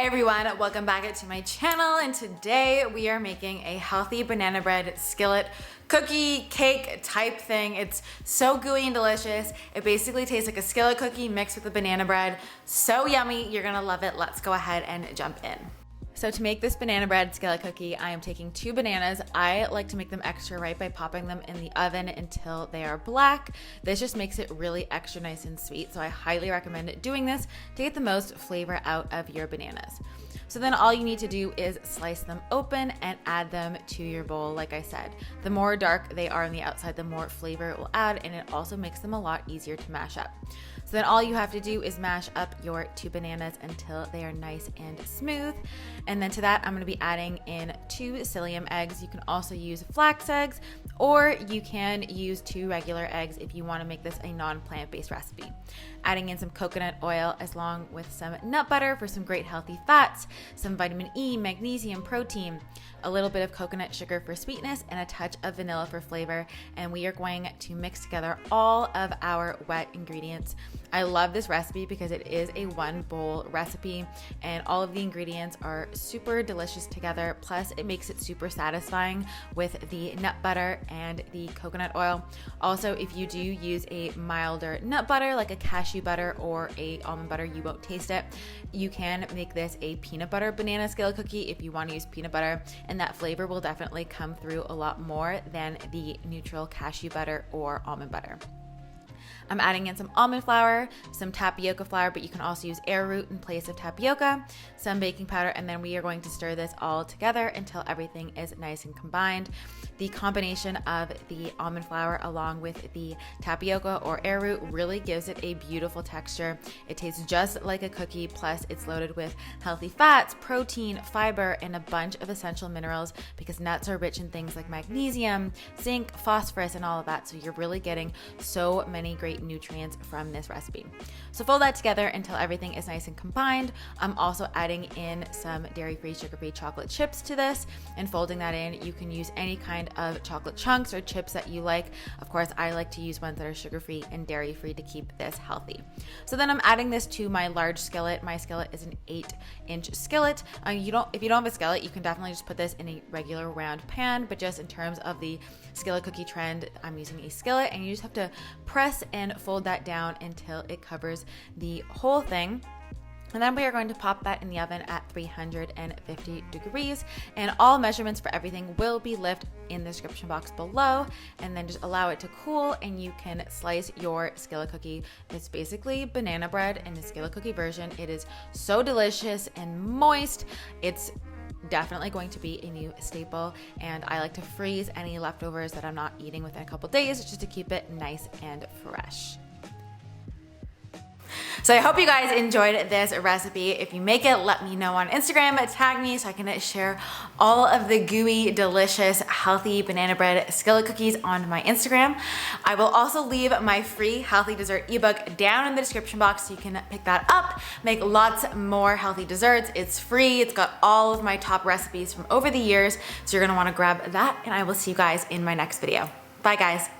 Hi everyone, welcome back to my channel, and today we are making a healthy banana bread skillet cookie cake type thing. It's so gooey and delicious. It basically tastes like a skillet cookie mixed with the banana bread. So yummy, you're gonna love it. Let's go ahead and jump in. So to make this banana bread skillet cookie, I am taking 2 bananas. I like to make them extra ripe by popping them in the oven until they are black. This just makes it really extra nice and sweet, so I highly recommend doing this to get the most flavor out of your bananas. So then all you need to do is slice them open and add them to your bowl. Like I said, the more dark they are on the outside, the more flavor it will add, and it also makes them a lot easier to mash up. So then all you have to do is mash up your 2 bananas until they are nice and smooth. And then to that, I'm gonna be adding in 2 psyllium eggs. You can also use flax eggs, or you can use 2 regular eggs if you wanna make this a non-plant-based recipe. Adding in some coconut oil along with some nut butter for some great healthy fats, some vitamin E, magnesium, protein, a little bit of coconut sugar for sweetness, and a touch of vanilla for flavor. And we are going to mix together all of our wet ingredients. I love this recipe because it is a 1 bowl recipe and all of the ingredients are super delicious together. Plus it makes it super satisfying with the nut butter and the coconut oil. Also, if you do use a milder nut butter like a cashew butter or a almond butter, you won't taste it. You can make this a peanut butter banana skillet cookie if you want to use peanut butter, and that flavor will definitely come through a lot more than the neutral cashew butter or almond butter. I'm adding in some almond flour, some tapioca flour, but you can also use arrowroot in place of tapioca, some baking powder, and then we are going to stir this all together until everything is nice and combined. The combination of the almond flour along with the tapioca or arrowroot really gives it a beautiful texture. It tastes just like a cookie, plus it's loaded with healthy fats, protein, fiber, and a bunch of essential minerals because nuts are rich in things like magnesium, zinc, phosphorus, and all of that. So you're really getting so many great nutrients from this recipe. So fold that together until everything is nice and combined. I'm also adding in some dairy-free, sugar-free chocolate chips to this and folding that in. You can use any kind of chocolate chunks or chips that you like. Of course, I like to use ones that are sugar-free and dairy-free to keep this healthy. So then I'm adding this to my large skillet. My skillet is an 8-inch skillet. If you don't have a skillet, you can definitely just put this in a regular round pan, but just in terms of the skillet cookie trend, I'm using a skillet, and you just have to press and fold that down until it covers the whole thing. And then we are going to pop that in the oven at 350 degrees, and all measurements for everything will be left in the description box below, and then just allow it to cool and you can slice your skillet cookie. It's basically banana bread in the skillet cookie version. It is so delicious and moist. It's definitely going to be a new staple, and I like to freeze any leftovers that I'm not eating within a couple days just to keep it nice and fresh. So I hope you guys enjoyed this recipe. If you make it, let me know on Instagram, tag me so I can share all of the gooey, delicious, healthy banana bread skillet cookies on my Instagram. I will also leave my free healthy dessert ebook down in the description box so you can pick that up, make lots more healthy desserts. It's free, it's got all of my top recipes from over the years, so you're gonna wanna grab that, and I will see you guys in my next video. Bye guys.